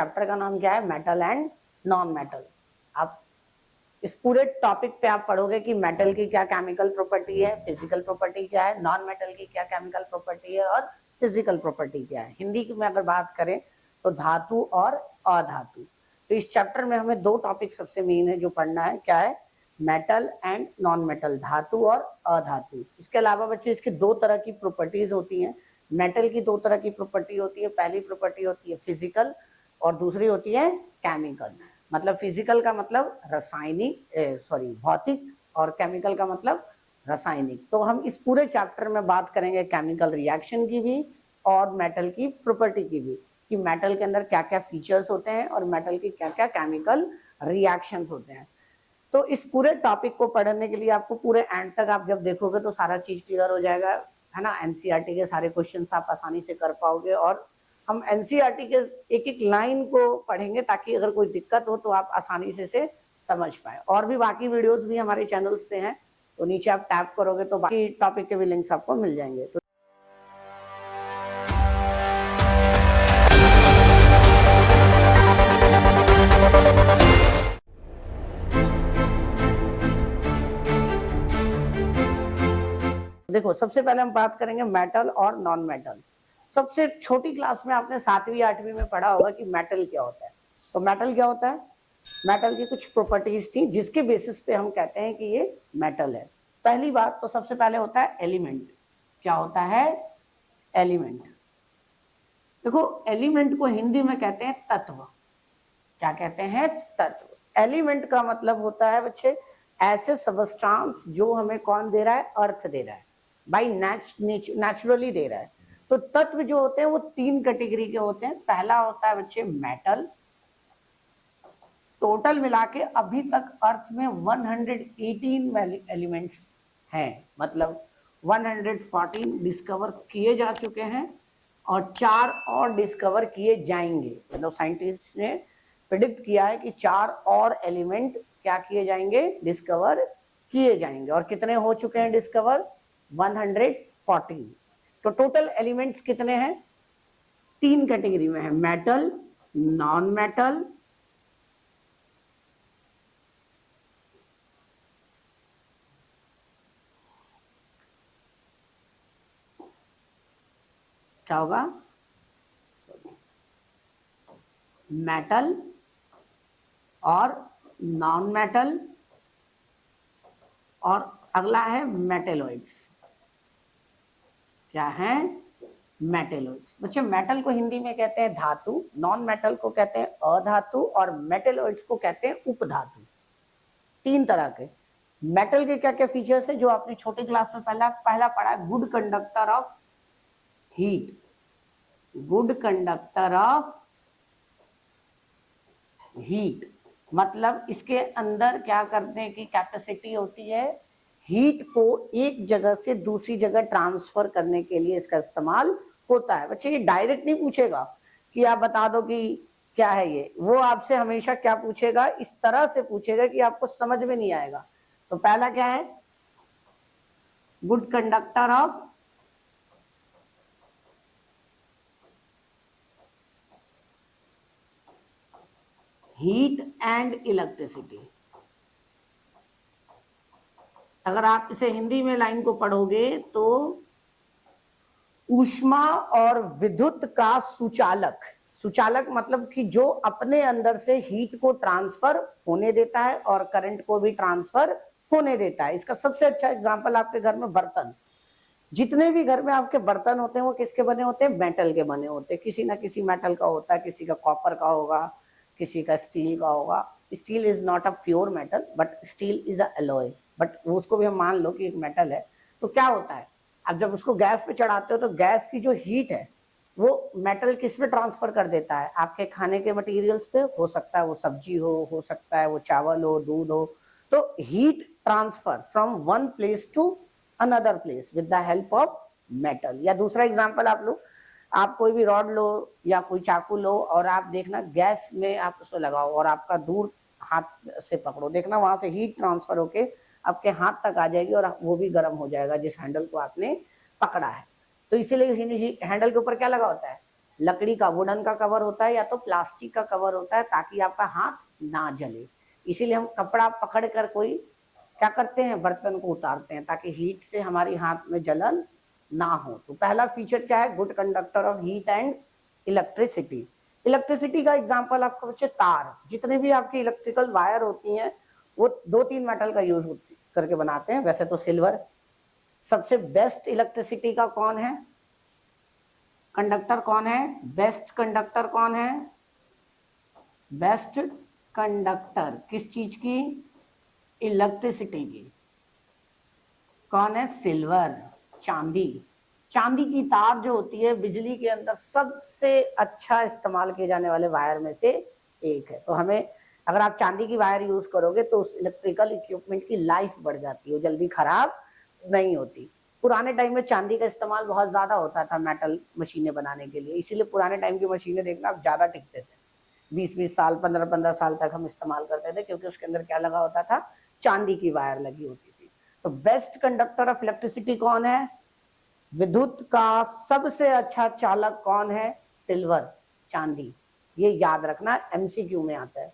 Chapter का नाम क्या है? Metal and non metal. आप इस पूरे टॉपिक पे आप पढ़ोगे कि मेटल की क्या केमिकल प्रॉपर्टी है, फिजिकल प्रॉपर्टी क्या है, नॉन मेटल की क्या केमिकल प्रॉपर्टी है और फिजिकल प्रॉपर्टी क्या है। हिंदी की में अगर बात करें तो धातु और अधातु। तो इस चैप्टर में हमें दो टॉपिक सबसे मेन है जो पढ़ना है। क्या है? मेटल एंड नॉन मेटल, धातु और अधातु। इसके अलावा बच्चे इसकी दो तरह की प्रॉपर्टीज होती हैं। मेटल की दो तरह की प्रॉपर्टी होती है। पहली प्रॉपर्टी होती है फिजिकल और दूसरी होती है केमिकल। मतलब फिजिकल का मतलब रासायनिक, भौतिक, और केमिकल का मतलब रासायनिक। तो हम इस पूरे चैप्टर में बात करेंगे केमिकल रिएक्शन की भी और मेटल की प्रॉपर्टी की भी, कि मेटल के अंदर क्या क्या फीचर्स होते हैं और मेटल की क्या क्या केमिकल रिएक्शंस होते हैं। तो इस पूरे टॉपिक को पढ़ने के लिए आपको पूरे एंड तक आप जब देखोगे तो सारा चीज क्लियर हो जाएगा, है ना। एनसीईआरटी के सारे क्वेश्चंस आप आसानी से कर पाओगे और हम एनसीईआरटी के एक एक लाइन को पढ़ेंगे ताकि अगर कोई दिक्कत हो तो आप आसानी से समझ पाए। और भी बाकी वीडियोस भी हमारे चैनल्स पे हैं, तो नीचे आप टैप करोगे तो बाकी टॉपिक के भी लिंक्स आपको मिल जाएंगे। तो देखो, सबसे पहले हम बात करेंगे मेटल और नॉन मेटल। सबसे छोटी क्लास में आपने 7वीं 8वीं में पढ़ा होगा कि मेटल क्या होता है। तो मेटल क्या होता है? मेटल की कुछ प्रॉपर्टीज थी जिसके बेसिस पे हम कहते हैं कि ये मेटल है। पहली बात तो सबसे पहले होता है एलिमेंट। क्या होता है? एलिमेंट। देखो, एलिमेंट को हिंदी में कहते हैं तत्व। क्या कहते हैं? तत्व। एलिमेंट का मतलब होता है बच्चे ऐसे सबस्टांस जो हमें कौन दे रहा है? अर्थ दे रहा है, बाई नेचुरली दे रहा है। तो तत्व जो होते हैं वो 3 कैटेगरी के होते हैं। पहला होता है बच्चे मेटल। टोटल मिला के अभी तक अर्थ में 118 एलिमेंट्स हैं, मतलब 114 डिस्कवर किए जा चुके हैं और 4 और डिस्कवर किए जाएंगे। मतलब साइंटिस्ट ने प्रेडिक्ट किया है कि 4 और एलिमेंट क्या किए जाएंगे? डिस्कवर किए जाएंगे। और कितने हो चुके हैं डिस्कवर? 114। तो टोटल एलिमेंट्स कितने हैं? 3 कैटेगरी में है, मेटल, नॉन मेटल क्या होगा? मेटल और नॉन मेटल, और अगला है मेटेलॉइड्स। क्या है? मेटेलॉइड्स। बच्चे, मेटल को हिंदी में कहते हैं धातु, नॉन मेटल को कहते हैं अधातु और मेटेलॉइड्स को कहते हैं उपधातु। 3 तरह के मेटल के क्या क्या फीचर्स है जो आपने छोटी क्लास में पहला पढ़ा? Good conductor of heat. Good conductor of heat मतलब इसके अंदर क्या करने की कैपेसिटी होती है? हीट को एक जगह से दूसरी जगह ट्रांसफर करने के लिए इसका इस्तेमाल होता है। बच्चे, ये डायरेक्ट नहीं पूछेगा कि आप बता दो कि क्या है ये। वो आपसे हमेशा क्या पूछेगा? इस तरह से पूछेगा कि आपको समझ में नहीं आएगा। तो पहला क्या है? Good conductor of heat and electricity. अगर आप इसे हिंदी में लाइन को पढ़ोगे तो ऊष्मा और विद्युत का सुचालक। सुचालक मतलब कि जो अपने अंदर से हीट को ट्रांसफर होने देता है और करंट को भी ट्रांसफर होने देता है। इसका सबसे अच्छा एग्जांपल आपके घर में बर्तन। जितने भी घर में आपके बर्तन होते हैं वो किसके बने होते हैं? मेटल के बने होते हैं। किसी ना किसी मेटल का होता है, किसी का कॉपर का होगा, किसी का स्टील का होगा। Steel is not a pure metal but still is a alloy, but उसको भी हम मान लो कि एक मेटल है। तो क्या होता है, अब जब उसको गैस पे चढ़ाते हो तो गैस की जो हीट है वो मेटल किस पे ट्रांसफर कर देता है? आपके खाने के मटेरियल्स पे। हो सकता है वो सब्जी हो सकता है वो चावल हो, दूध हो। तो heat transfer from one place to another place with the help of metal. या दूसरा एग्जांपल आप लो, आप कोई भी रॉड लो या कोई चाकू लो और आप देखना गैस में आप उसको लगाओ और आपका दूर हाथ से पकड़ो, देखना वहां से हीट ट्रांसफर होके आपके हाथ तक आ जाएगी और वो भी गर्म हो जाएगा जिस हैंडल को आपने पकड़ा है। तो इसीलिए हैंडल के ऊपर क्या लगा होता है? लकड़ी का, वुडन का कवर होता है या तो प्लास्टिक का कवर होता है, ताकि आपका हाथ ना जले। इसीलिए हम कपड़ा पकड़ कर कोई क्या करते हैं, बर्तन को उतारते हैं ताकि हीट से हमारी हाथ में जलन ना हो। तो पहला फीचर क्या है, good conductor of heat and electricity. Electricity का एग्जांपल आपको बच्चे तार, जितने भी आपकी इलेक्ट्रिकल वायर होती हैं वो 2-3 मेटल का यूज करके बनाते हैं। वैसे तो सिल्वर सबसे बेस्ट इलेक्ट्रिसिटी का कौन है, कंडक्टर कौन है, बेस्ट कंडक्टर कौन है, बेस्ट कंडक्टर किस चीज की, इलेक्ट्रिसिटी की, कौन है, सिल्वर, चांदी। चांदी की तार जो होती है बिजली के अंदर सबसे अच्छा इस्तेमाल किए जाने वाले वायर में से एक है। तो हमें अगर आप चांदी की वायर यूज करोगे तो उस इलेक्ट्रिकल इक्विपमेंट की लाइफ बढ़ जाती है, जल्दी खराब नहीं होती। पुराने टाइम में चांदी का इस्तेमाल बहुत ज्यादा होता था मेटल मशीनें बनाने के लिए, इसीलिए पुराने टाइम की मशीनें देखना आप ज्यादा टिकते थे, 20-20 साल 15-15 साल तक हम इस्तेमाल करते थे, क्योंकि उसके अंदर क्या लगा होता था, चांदी की वायर लगी होती थी। तो बेस्ट कंडक्टर ऑफ इलेक्ट्रिसिटी कौन है, विद्युत का सबसे अच्छा चालक कौन है, सिल्वर, चांदी। ये याद रखना, एमसीक्यू में आता है।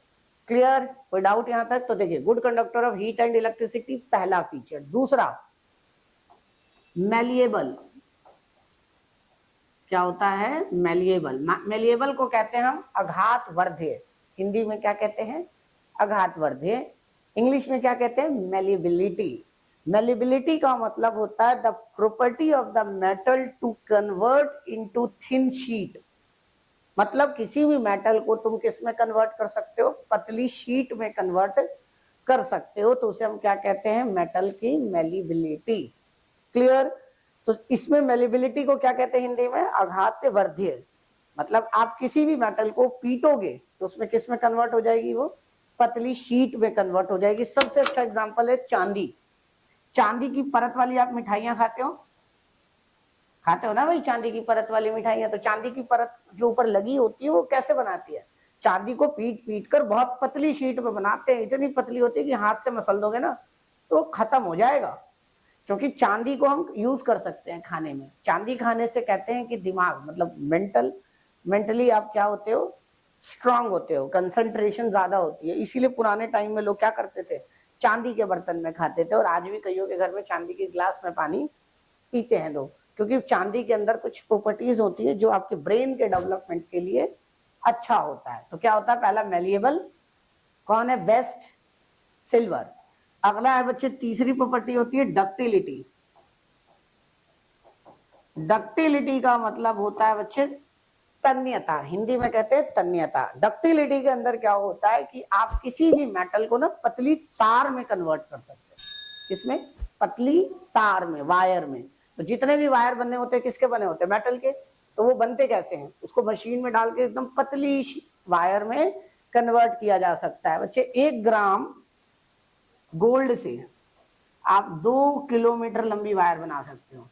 क्लियर, कोई डाउट यहां तक? तो देखिए, good conductor of heat and electricity पहला फीचर। दूसरा, मैलिएबल। क्या होता है, मैलिएबल। मैलिएबल को कहते हैं हम आघातवर्ध्य, हिंदी में क्या कहते हैं, आघातवर्ध्य, इंग्लिश में क्या कहते हैं, मैलिएबिलिटी। मैलिएबिलिटी का मतलब होता है the property of the metal to convert into thin sheet. मतलब किसी भी मेटल को तुम किस में कन्वर्ट कर सकते हो, पतली शीट में कन्वर्ट कर सकते हो, तो उसे हम क्या कहते हैं, मेटल की मैलिएबिलिटी। क्लियर? तो इसमें मैलिएबिलिटी को क्या कहते हैं हिंदी में, आघातवर्ध्य। मतलब आप किसी भी मेटल को पीटोगे तो उसमें किस में कन्वर्ट हो जाएगी, वो पतली शीट में कन्वर्ट हो जाएगी। सबसे अच्छा एग्जांपल है चांदी। चांदी की परत वाली आप मिठाइयां खाते हो ना भाई, चांदी की परत वाली मिठाइयां। तो चांदी की परत जो ऊपर लगी होती है वो कैसे बनाती है, चांदी को पीट पीट कर बहुत पतली शीट में बनाते हैं, इतनी पतली होती है कि हाथ से मसल दोगे ना तो खत्म हो जाएगा। क्योंकि चांदी को हम यूज कर सकते हैं खाने में। चांदी खाने से कहते हैं कि दिमाग, मतलब मेंटली आप क्या होते हो, स्ट्रांग होते हो, कंसंट्रेशन ज्यादा होती है। इसीलिए पुराने टाइम में लोग क्या करते थे, चांदी के बर्तन में खाते थे, और आज भी कईयों के घर में चांदी के गिलास में पानी पीते हैं लोग, क्योंकि चांदी के अंदर कुछ प्रॉपर्टीज होती है जो आपके ब्रेन के डेवलपमेंट के लिए अच्छा होता है। तो क्या होता है, पहला मैलिएबल, कौन है, बेस्ट, सिल्वर। अगला है बच्चे, तीसरी प्रॉपर्टी होती है डक्टिलिटी। डक्टिलिटी का मतलब होता है बच्चे तन्यता, हिंदी में कहते हैं तन्यता। डक्टिलिटी के अंदर क्या होता है कि आप किसी भी मेटल को ना पतली तार में कन्वर्ट कर सकते हैं। किसमें, पतली तार में, वायर में। तो जितने भी वायर बने होते हैं किसके बने होते हैं, मेटल के। तो वो बनते कैसे हैं, उसको मशीन में डाल के एकदम पतली वायर में कन्वर्ट किया जा सकता है। बच्चे 1 ग्राम गोल्ड से आप 2 किलोमीटर लंबी वायर बना सकते हो।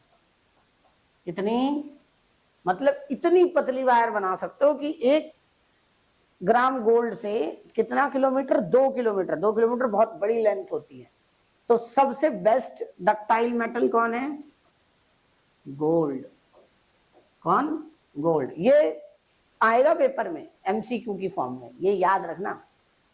कितनी, मतलब इतनी पतली वायर बना सकते हो कि 1 ग्राम गोल्ड से कितना किलोमीटर, 2 किलोमीटर। 2 किलोमीटर बहुत बड़ी लेंथ होती है। तो सबसे बेस्ट डक्टाइल मेटल कौन है, गोल्ड। कौन, गोल्ड। ये आएगा पेपर में एमसीक्यू की फॉर्म में, ये याद रखना,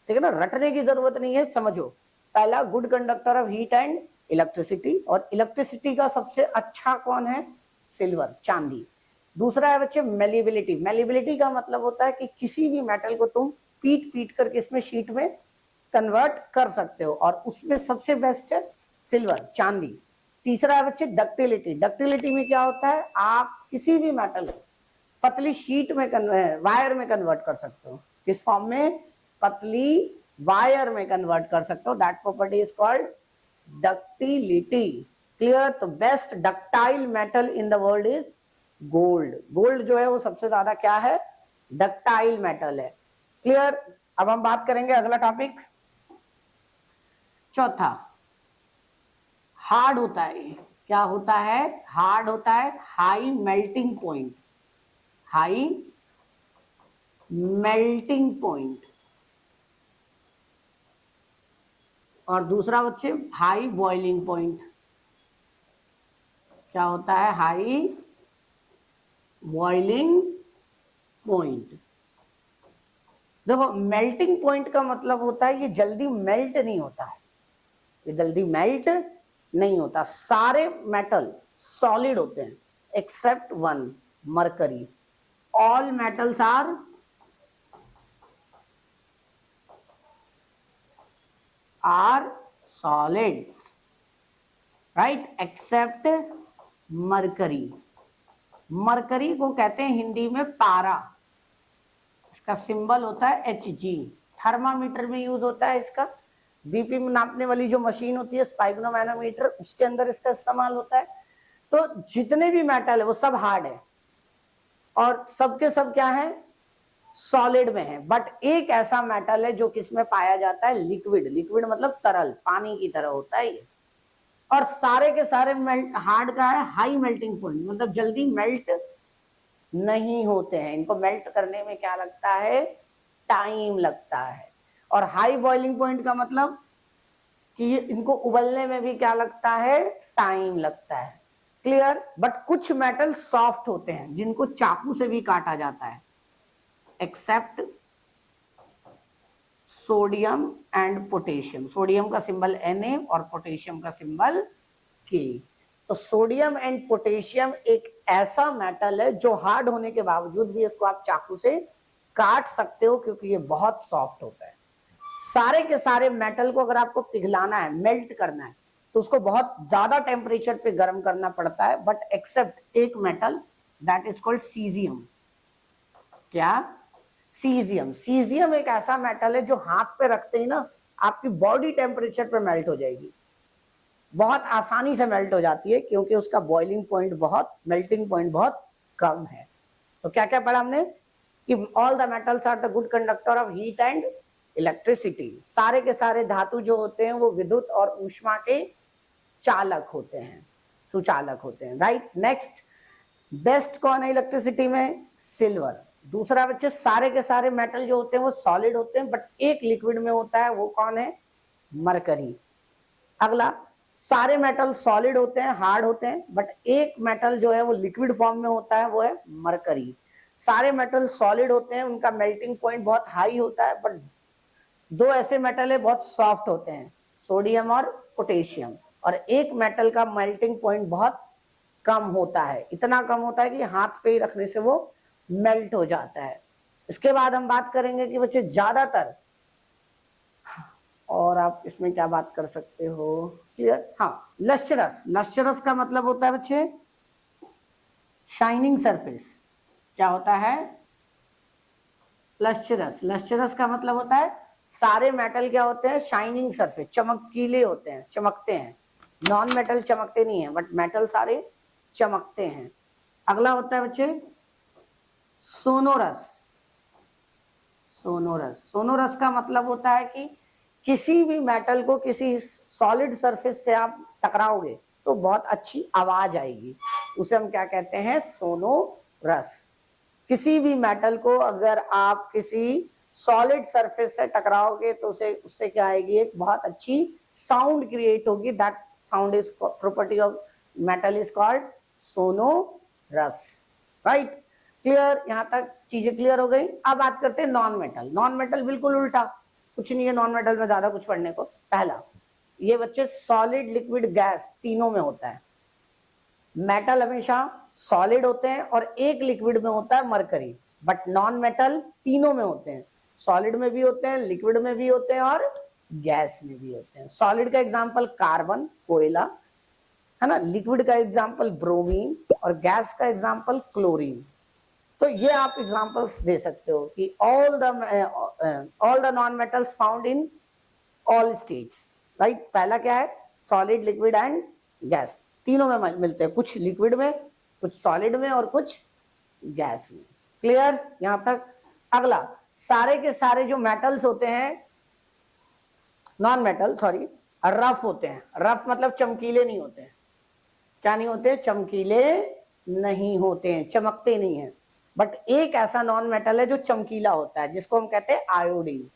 ठीक है ना, रटने की जरूरत नहीं है, समझो। पहला, good conductor of heat and electricity, और इलेक्ट्रिसिटी का सबसे अच्छा कौन है, सिल्वर, चांदी। दूसरा है बच्चे मैलिएबिलिटी। मैलिएबिलिटी का मतलब होता है कि किसी भी मेटल को तुम पीट पीट कर किसमें, शीट में कन्वर्ट कर सकते हो, और उसमें सबसे बेस्ट है सिल्वर, चांदी। तीसरा है बच्चे डक्टिलिटी। डक्टिलिटी में क्या होता है, आप किसी भी मेटल को पतली शीट में वायर में कन्वर्ट कर सकते हो। किस फॉर्म में, पतली वायर में कन्वर्ट कर सकते हो। That property is called ductility. Clear? तो best ductile metal in the world is gold. Gold जो है वो सबसे ज्यादा क्या है, डक्टाइल मेटल है। क्लियर? अब हम बात करेंगे अगला टॉपिक, चौथा, हार्ड होता है। क्या होता है, हार्ड होता है, high melting point, high melting point. और दूसरा बच्चे हाई बॉइलिंग पॉइंट। क्या होता है, हाई बॉइलिंग पॉइंट। देखो मेल्टिंग पॉइंट का मतलब होता है ये जल्दी मेल्ट नहीं होता है, ये जल्दी मेल्ट नहीं होता। सारे मेटल सॉलिड होते हैं except one, mercury. All metals are solid, right, except mercury. Mercury को कहते हैं हिंदी में पारा, इसका सिंबल होता है Hg। थर्मामीटर में यूज होता है इसका, बीपी में नापने वाली जो मशीन होती है स्पाइगनोमैनोमीटर, उसके अंदर इसका इस्तेमाल होता है। तो जितने भी मेटल है वो सब हार्ड है और सबके सब क्या है, सॉलिड में है। बट एक ऐसा मेटल है जो किसमें पाया जाता है, लिक्विड। लिक्विड मतलब तरल, पानी की तरह होता है ये। और सारे के सारे मेल्ट, हार्ड का है हाई मेल्टिंग पॉइंट, मतलब जल्दी मेल्ट नहीं होते हैं। इनको मेल्ट करने में क्या लगता है, टाइम लगता है। और हाई बॉइलिंग पॉइंट का मतलब कि इनको उबलने में भी क्या लगता है, टाइम लगता है। क्लियर। बट कुछ मेटल सॉफ्ट होते हैं जिनको चाकू से भी काटा जाता है, except sodium and potassium. Sodium का सिंबल Na और पोटेशियम का सिंबल K। तो सोडियम एंड पोटेशियम एक ऐसा मेटल है जो हार्ड होने के बावजूद भी इसको आप चाकू से काट सकते हो क्योंकि ये बहुत सॉफ्ट होता है। सारे के सारे मेटल को अगर आपको पिघलाना है, मेल्ट करना है, तो उसको बहुत ज्यादा टेम्परेचर पे गर्म करना पड़ता है। बट एक्सेप्ट एक metal, that is called caesium. क्या, सीजियम। सीजियम एक ऐसा मेटल है जो हाथ पे रखते ही ना आपकी बॉडी टेम्परेचर पे मेल्ट हो जाएगी, बहुत आसानी से मेल्ट हो जाती है क्योंकि उसका बॉइलिंग पॉइंट बहुत, मेल्टिंग पॉइंट बहुत कम है। तो क्या क्या पढ़ा हमने कि all the metals are the good conductor of heat and electricity. सारे के सारे धातु जो होते हैं वो विद्युत और ऊष्मा के चालक होते हैं, सुचालक होते हैं, राइट। नेक्स्ट, बेस्ट कौन है इलेक्ट्रिसिटी में, सिल्वर। दूसरा बच्चे, सारे के सारे मेटल जो होते हैं वो सॉलिड होते हैं बट एक लिक्विड में होता है, वो कौन है, मरकरी। अगला, सारे मेटल सॉलिड होते हैं, हार्ड होते हैं, बट एक मेटल जो है वो लिक्विड फॉर्म में होता है, वो है मरकरी। सारे मेटल सॉलिड होते हैं, उनका मेल्टिंग पॉइंट बहुत हाई होता है, बट दो ऐसे मेटल है बहुत सॉफ्ट होते हैं, सोडियम और पोटेशियम। और एक मेटल का मेल्टिंग पॉइंट बहुत कम होता है, इतना कम होता है कि हाथ पे ही रखने से वो मेल्ट हो जाता है। इसके बाद हम बात करेंगे कि बच्चे ज्यादातर, और आप इसमें क्या बात कर सकते हो, क्लियर। हाँ, लश्चरस। लश्चरस का मतलब होता है बच्चे शाइनिंग सरफेस। क्या होता है, लश्चरस। लश्चरस का मतलब होता है सारे मेटल क्या होते हैं, शाइनिंग सरफेस, चमकीले होते हैं, चमकते हैं। नॉन मेटल चमकते नहीं है बट मेटल सारे चमकते हैं। अगला होता है बच्चे सोनोरस। सोनोरस, सोनोरस का मतलब होता है कि किसी भी मेटल को किसी सॉलिड सरफेस से आप टकराओगे तो बहुत अच्छी आवाज आएगी, उसे हम क्या कहते हैं, सोनोरस। किसी भी मेटल को अगर आप किसी सॉलिड सरफेस से टकराओगे तो उसे, उससे क्या आएगी, एक बहुत अच्छी साउंड क्रिएट होगी। That sound is property of metal is called sonorous, right. Clear, यहां तक चीजें क्लियर हो गई। अब बात करते हैं नॉन मेटल। नॉन मेटल बिल्कुल उल्टा, कुछ नहीं है नॉन मेटल में ज्यादा कुछ पढ़ने को। पहला, ये बच्चे सॉलिड, लिक्विड, गैस तीनों में होता है। मेटल हमेशा सॉलिड होते हैं और एक लिक्विड में होता है, मरकरी। बट नॉन मेटल तीनों में होते हैं, सॉलिड में भी होते हैं, लिक्विड में भी होते हैं और गैस में भी होते हैं। सॉलिड का एग्जांपल कार्बन, कोयला, है ना। लिक्विड का एग्जांपल ब्रोमीन और गैस का एग्जांपल क्लोरीन। तो ये आप एग्जांपल्स दे सकते हो कि all the non metals found in all states, right. पहला क्या है, सॉलिड, लिक्विड एंड गैस, तीनों में मिलते हैं, कुछ लिक्विड में, कुछ सॉलिड में और कुछ गैस में। क्लियर यहां तक। अगला, सारे के सारे जो मेटल्स होते हैं, नॉन मेटल सॉरी, रफ होते हैं। रफ मतलब चमकीले नहीं होते हैं। क्या नहीं होते, चमकीले नहीं होते हैं, चमकते नहीं है। बट एक ऐसा नॉन मेटल है जो चमकीला होता है, जिसको हम कहते हैं आयोडीन।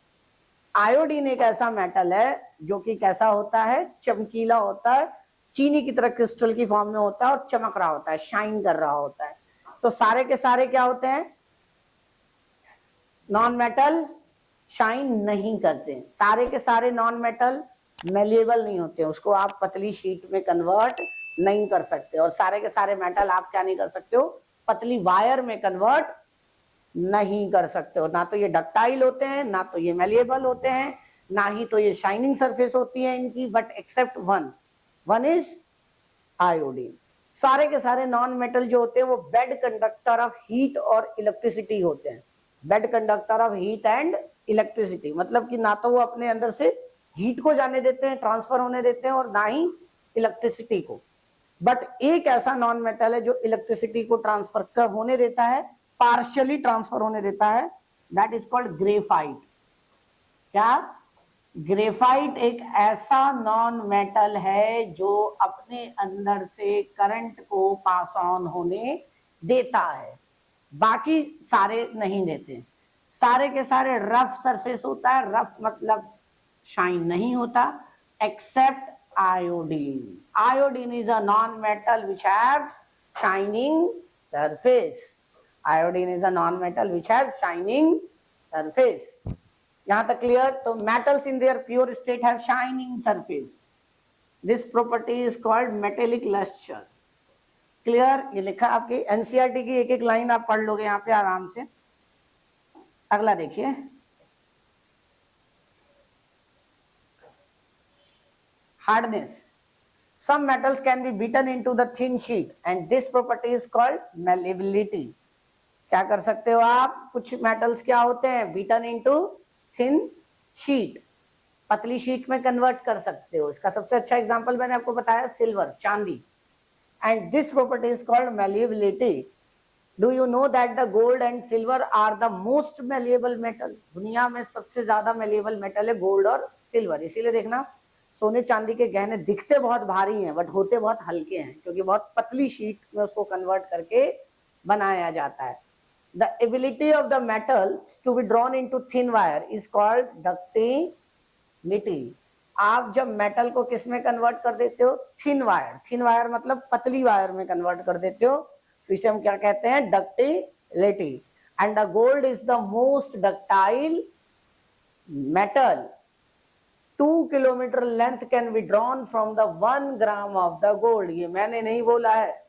आयोडीन एक ऐसा मेटल है जो कि कैसा होता है, चमकीला होता है, चीनी की तरह क्रिस्टल की फॉर्म में होता है और चमक रहा होता है, शाइन कर रहा होता है। तो सारे के सारे क्या होते हैं, नॉन मेटल शाइन नहीं करते, सारे के सारे नॉन मेटल मेलिएबल नहीं होते, उसको आप पतली शीट में कन्वर्ट नहीं कर सकते, और सारे के सारे मेटल आप क्या नहीं कर सकते हो, पतली वायर में कन्वर्ट नहीं कर सकते हो। ना तो ये डक्टाइल होते हैं, ना तो ये मेलिएबल होते हैं, ना ही तो ये शाइनिंग सरफेस होती है इनकी, but except one is iodine. सारे के सारे नॉन मेटल जो होते हैं वो बेड कंडक्टर ऑफ हीट और इलेक्ट्रिसिटी होते हैं, bad conductor of heat and electricity, मतलब कि ना तो वो अपने अंदर से हीट को जाने देते हैं, ट्रांसफर होने देते हैं, और ना ही इलेक्ट्रिसिटी को। बट एक ऐसा नॉन मेटल है जो इलेक्ट्रिसिटी को ट्रांसफर कर होने देता है, पार्शियली ट्रांसफर होने देता है, दैट इज कॉल्ड ग्रेफाइट। क्या? ग्रेफाइट एक ऐसा नॉन मेटल है जो अपने अंदर से करंट को पास ऑन होने देता है, बाकी सारे नहीं देते। सारे के सारे रफ सरफेस होता है, रफ मतलब शाइन नहीं होता, except iodine. Iodine is a non metal which have shining surface. Iodine is a non metal which have shining surface. यहां तक क्लियर? तो metals in their pure state have shining surface, this property is called metallic lustre. Clear? ये लिखा आपकी NCERT की एक एक line आप पढ़ लोगे यहाँ पे आराम से। अगला देखिए, hardness. Some metals can be beaten into the thin sheet and this property is called malleability. क्या कर सकते हो आप? कुछ मेटल्स क्या होते हैं? बीटन इनटू थिन शीट, पतली शीट में कन्वर्ट कर सकते हो। इसका सबसे अच्छा एग्जांपल मैंने आपको बताया, सिल्वर, चांदी। And this property is called malleability. Do you know that the gold and silver are the most malleable metal? दुनिया में सबसे ज्यादा मेलिएबल मेटल है गोल्ड और सिल्वर। इसीलिए देखना, सोने चांदी के गहने दिखते बहुत भारी हैं बट होते बहुत हल्के हैं, क्योंकि बहुत पतली शीट में उसको कन्वर्ट करके बनाया जाता है। The ability of the metals to be drawn into thin wire is called ductility. आप जब मेटल को किस में कन्वर्ट कर देते हो? Thin wire. थिन वायर मतलब पतली वायर में कन्वर्ट कर देते हो, तो इसे हम क्या कहते हैं? Ductility. And the gold is the most ductile metal. 2 kilometre length can be drawn from the 1 gram of the gold. ये मैंने नहीं बोला है,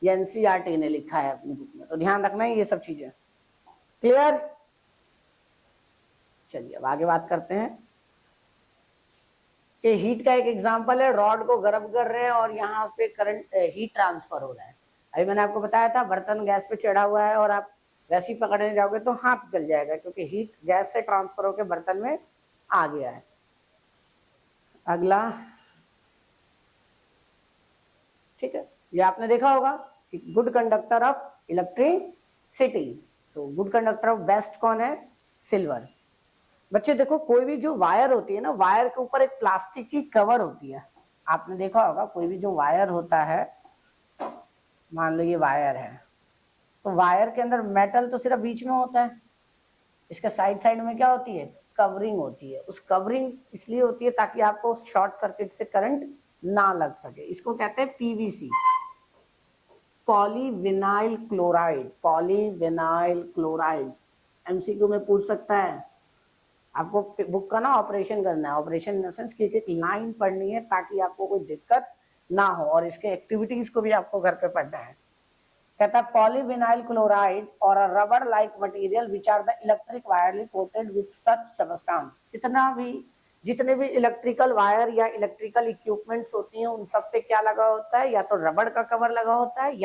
ये एनसीईआरटी ने लिखा है अपनी बुक में, तो ध्यान रखना है ये सब चीजें। क्लियर? चलिए अब आगे बात करते हैं कि हीट का एक एग्जांपल है, रॉड को गर्म कर रहे हैं और यहाँ पे करंट हीट ट्रांसफर हो रहा है। अभी मैंने आपको बताया था बर्तन गैस पे चढ़ा हुआ है और आप वैसे ही पकड़ने जाओगे तो हाथ जल जाएगा, क्योंकि हीट गैस से ट्रांसफर होकर बर्तन में आ गया है। अगला, ठीक है, ये आपने देखा होगा कि गुड कंडक्टर ऑफ इलेक्ट्रिसिटी। तो गुड कंडक्टर ऑफ बेस्ट कौन है? सिल्वर। बच्चे देखो, कोई भी जो वायर होती है ना, वायर के ऊपर एक प्लास्टिक की कवर होती है। आपने देखा होगा कोई भी जो वायर होता है, मान लो ये वायर है, तो वायर के अंदर मेटल तो सिर्फ बीच में होता है, इसके साइड साइड में क्या होती है? कवरिंग होती है। उस कवरिंग इसलिए होती है ताकि आपको शॉर्ट सर्किट से करंट ना लग सके। इसको कहते हैं PVC, polyvinyl chloride. Polyvinyl chloride MCQ में पूछ सकता है। आपको बुक का ना ऑपरेशन करना है, ऑपरेशन इन द सेंस कि एक लाइन पढ़नी है ताकि आपको कोई दिक्कत ना हो, और इसके एक्टिविटीज को भी आपको घर पे पढ़ना है। कहता है पॉलीविनाइल क्लोराइड और a rubber like material which are the electric wirely coated with such substance. जितने भी इलेक्ट्रिकल वायर या इलेक्ट्रिकल इक्विपमेंट्स होती हैं उन सब पे क्या लगा होता है? या तो रबड़ का कवर लगा होता है,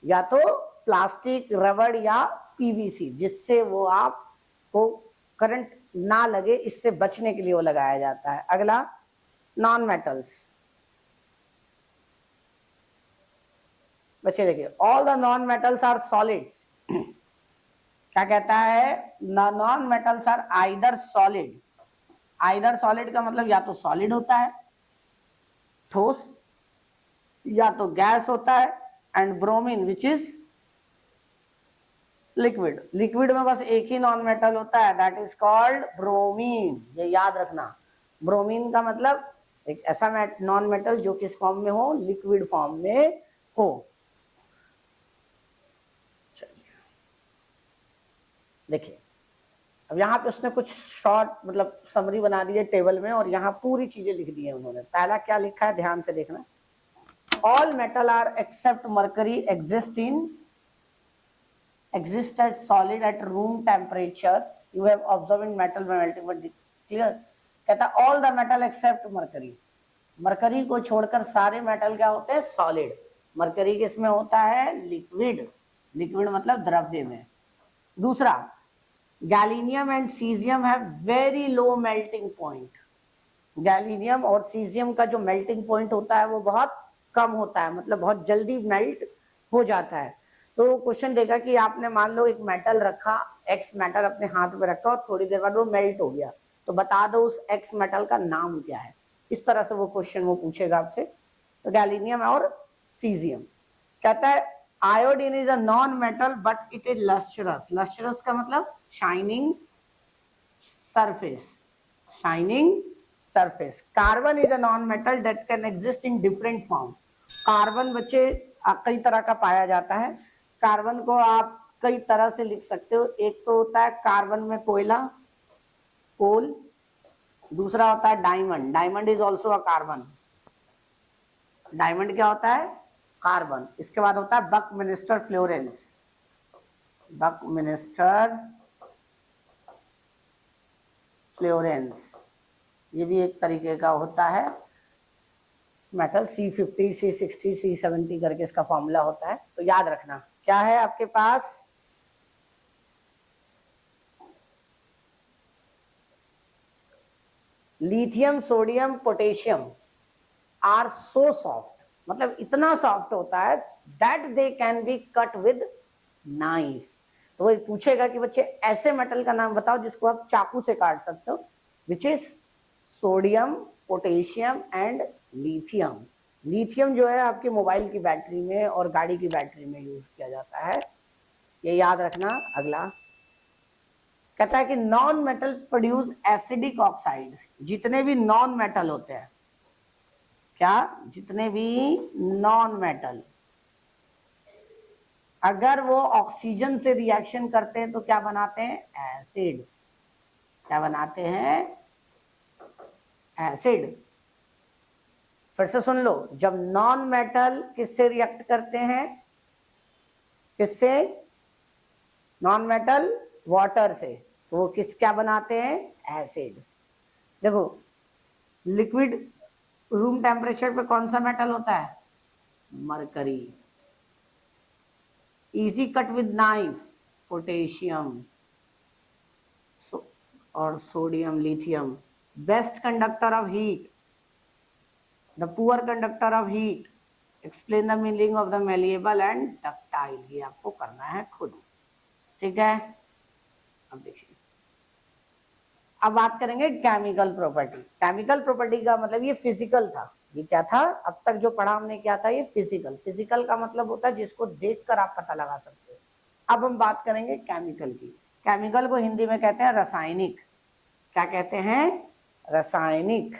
या तो प्लास्टिक, रबड़ या पीवीसी, जिससे वो आपको करंट ना लगे, इससे बचने के लिए वो लगाया जाता है। अगला, नॉन मेटल्स। बच्चे देखिए, all the non metals are solids. क्या कहता है? Non metals are either solid. Either solid का मतलब या तो सॉलिड होता है, ठोस, या तो गैस होता है, and bromine which is liquid. Liquid में बस एक ही नॉन मेटल होता है, दैट इज कॉल्ड ब्रोमीन। ये याद रखना, ब्रोमीन का मतलब एक ऐसा नॉन मेटल जो किस फॉर्म में हो? लिक्विड फॉर्म में हो। देखिए अब यहाँ पे उसने कुछ शॉर्ट मतलब समरी बना दी है टेबल में, और यहाँ पूरी चीजें लिख दी है उन्होंने। पहला क्या लिखा है, ध्यान से देखना, all metal are except mercury exist as solid at room temperature. You have observed in metal melting, but clear? कहता है all the metal except mercury. Mercury को छोड़कर सारे मेटल क्या होते हैं, सॉलिड। मरकरी किसमें होता है, लिक्विड। लिक्विड मतलब द्रव्य में। दूसरा, gallium and caesium have very low melting point. Gallium और सीजियम का जो मेल्टिंग पॉइंट होता है वो बहुत कम होता है, मतलब बहुत जल्दी मेल्ट हो जाता है। तो क्वेश्चन देगा कि आपने मान लो एक मेटल रखा, एक्स मेटल अपने हाथ में रखा और थोड़ी देर बाद वो मेल्ट हो गया, तो बता दो उस एक्स मेटल का नाम क्या है। इस तरह से वो क्वेश्चन वो पूछेगा आपसे। तो गैलीनियम और सीजियम। कहता है iodine is a non metal but it is lustrous. Lustrous का मतलब shining surface, shining surface. Carbon is a non metal that can exist in different form. Carbon बच्चे कई तरह का पाया जाता है। कार्बन को आप कई तरह से लिख सकते हो। एक तो होता है कार्बन में कोयला, कोल। दूसरा होता है diamond, diamond is also a carbon. Diamond क्या होता है, कार्बन। इसके बाद होता है बकमिनिस्टर फ्लोरेंस, बकमिनिस्टर फ्लोरेंस, ये भी एक तरीके का होता है मेटल। C50, C60, C70 करके इसका फॉर्मूला होता है। तो याद रखना क्या है आपके पास, lithium, sodium, potassium are so soft, मतलब इतना सॉफ्ट होता है that they can be cut with knife. तो वो पूछेगा कि बच्चे ऐसे मेटल का नाम बताओ जिसको आप चाकू से काट सकते हो, which is sodium, potassium and lithium. Lithium जो है आपके मोबाइल की बैटरी में और गाड़ी की बैटरी में यूज किया जाता है, ये याद रखना। अगला कहता है कि non metal produce acidic oxide. जितने भी नॉन मेटल होते हैं, क्या, जितने भी नॉन मेटल अगर वो ऑक्सीजन से रिएक्शन करते हैं तो क्या बनाते हैं, एसिड। क्या बनाते हैं, एसिड। फिर से सुन लो, जब नॉन मेटल किससे रिएक्ट करते हैं, किससे, नॉन मेटल वाटर से, तो वो किस क्या बनाते हैं, एसिड। देखो लिक्विड रूम टेम्परेचर पे कौन सा मेटल होता है, mercury. Easy cut with knife, potassium और sodium, lithium. Best conductor of heat, the poor conductor of heat. Explain the meaning of the malleable and ductile, ये आपको करना है खुद, ठीक है। अब देखिए, अब बात करेंगे केमिकल प्रॉपर्टी। केमिकल प्रॉपर्टी का मतलब ये फिजिकल था, ये क्या था, अब तक जो पढ़ा हमने क्या था, ये फिजिकल। फिजिकल का मतलब होता है जिसको देखकर आप पता लगा सकते हो। अब हम बात करेंगे केमिकल की। केमिकल को हिंदी में कहते हैं रासायनिक। क्या कहते हैं, रासायनिक।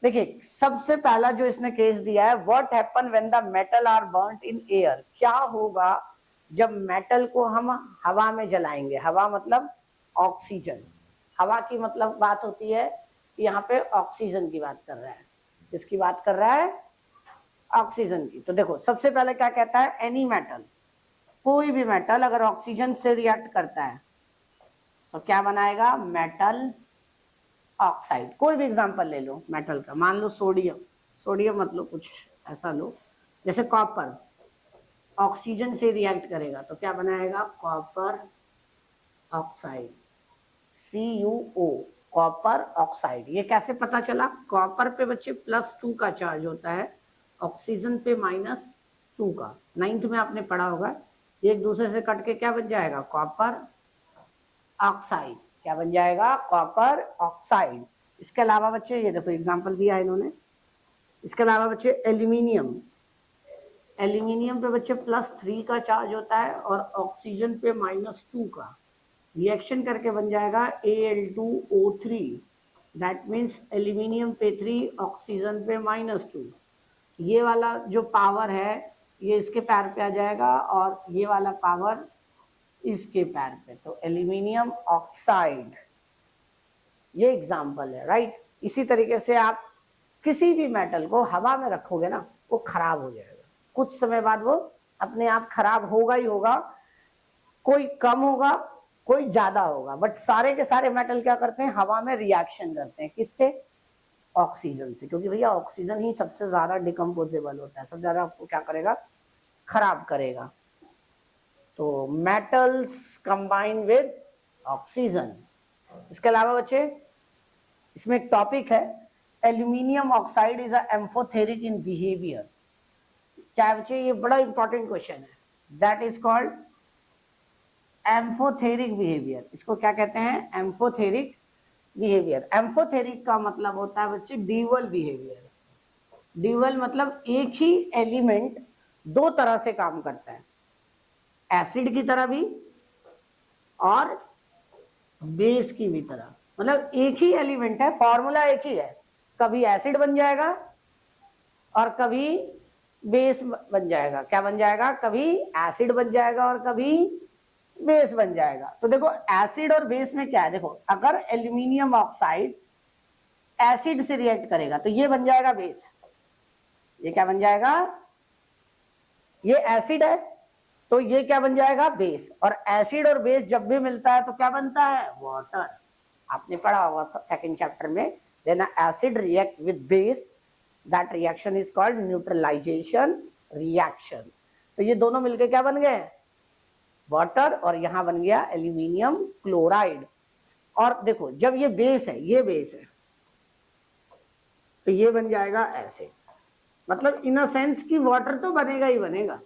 देखिए सबसे पहला जो इसने केस दिया है, what happen when the metal are burnt in air. क्या होगा जब मेटल को हम हवा में जलाएंगे। हवा मतलब ऑक्सीजन। हवा की मतलब बात होती है कि यहाँ पे ऑक्सीजन की बात कर रहा है। किसकी बात कर रहा है, ऑक्सीजन की। तो देखो सबसे पहले क्या कहता है, एनी मेटल, कोई भी मेटल अगर ऑक्सीजन से रिएक्ट करता है तो क्या बनाएगा, मेटल ऑक्साइड। कोई भी एग्जांपल ले लो मेटल का, मान लो सोडियम, सोडियम मतलब कुछ ऐसा लो, जैसे कॉपर ऑक्सीजन से रिएक्ट करेगा तो क्या बनाएगा, copper oxide, CuO, copper oxide. ये कैसे पता चला, कॉपर पे बच्चे +2 का चार्ज होता है, ऑक्सीजन पे -2 का। 9th में आपने पढ़ा होगा, ये एक दूसरे से कट के क्या बन जाएगा, कॉपर ऑक्साइड। क्या बन जाएगा, कॉपर ऑक्साइड। इसके अलावा बच्चे ये देखो एग्जांपल दिया है इन्होंने। इसके अलावा बच्चे एल्यूमिनियम, एल्यूमिनियम पे बच्चे +3 का चार्ज होता है और ऑक्सीजन पे -2 का। रिएक्शन करके बन जाएगा Al2O3, दैट मीन्स एल्यूमिनियम पे 3, ऑक्सीजन पे -2। ये वाला जो पावर है ये इसके पैर पे आ जाएगा और ये वाला पावर इसके पैर पे, तो एल्यूमिनियम ऑक्साइड, ये एग्जाम्पल है, राइट। इसी तरीके से आप किसी भी मेटल को हवा में रखोगे ना, वो खराब हो जाएगा, कुछ समय बाद वो अपने आप खराब होगा ही होगा, कोई कम होगा कोई ज्यादा होगा, बट सारे के सारे मेटल क्या करते हैं, हवा में रिएक्शन करते हैं, किससे, ऑक्सीजन से, क्योंकि भैया ऑक्सीजन ही सबसे ज्यादा डिकम्पोजेबल होता है, सबसे ज्यादा आपको क्या करेगा, खराब करेगा। तो मेटल्स कंबाइन विद ऑक्सीजन। इसके अलावा बच्चे इसमें एक टॉपिक है, aluminium oxide is amphoteric in behaviour. क्या बच्चे, ये बड़ा इंपॉर्टेंट क्वेश्चन है, that is called amphoteric behaviour. इसको क्या कहते हैं, एम्फोथेरिक बिहेवियर। एम्फोथेरिक का मतलब होता है बच्चे ड्यूअल बिहेवियर। ड्यूअल मतलब एक ही एलिमेंट दो तरह से काम करता है, एसिड की तरह भी और बेस की भी तरह, मतलब एक ही एलिमेंट है, फॉर्मूला एक ही है, कभी एसिड बन जाएगा और कभी बेस बन जाएगा। क्या बन जाएगा, कभी एसिड बन जाएगा और कभी बेस बन जाएगा। तो देखो एसिड और बेस में क्या है, देखो अगर एल्यूमिनियम ऑक्साइड एसिड से रिएक्ट करेगा तो ये बन जाएगा बेस, ये क्या बन जाएगा, ये एसिड है तो ये क्या बन जाएगा, बेस। और एसिड और बेस जब भी मिलता है तो क्या बनता है, वाटर। आपने पढ़ा होगा सेकंड चैप्टर में, then acid react with base, that reaction is called neutralization reaction. तो ये दोनों मिलकर क्या बन गए, वाटर, और यहां बन गया एल्यूमिनियम क्लोराइड। और देखो जब ये बेस है, ये बेस है, तो ये बन जाएगा एसिड। मतलब इन अ सेंस कि वाटर तो बनेगा ही बनेगा,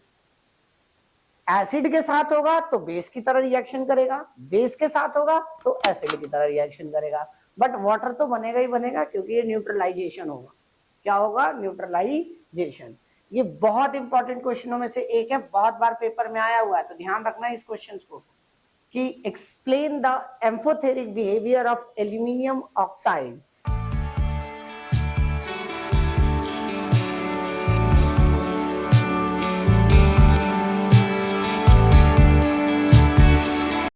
एसिड के साथ होगा तो बेस की तरह रिएक्शन करेगा, बेस के साथ होगा तो एसिड की तरह रिएक्शन करेगा, बट वाटर तो बनेगा ही बनेगा, क्योंकि ये न्यूट्रलाइजेशन होगा। क्या होगा, न्यूट्रलाइजेशन। ये बहुत इंपॉर्टेंट क्वेश्चनों में से एक है, बहुत बार पेपर में आया हुआ है, तो ध्यान रखना इस क्वेश्चन को कि explain the amphoteric behaviour of aluminium oxide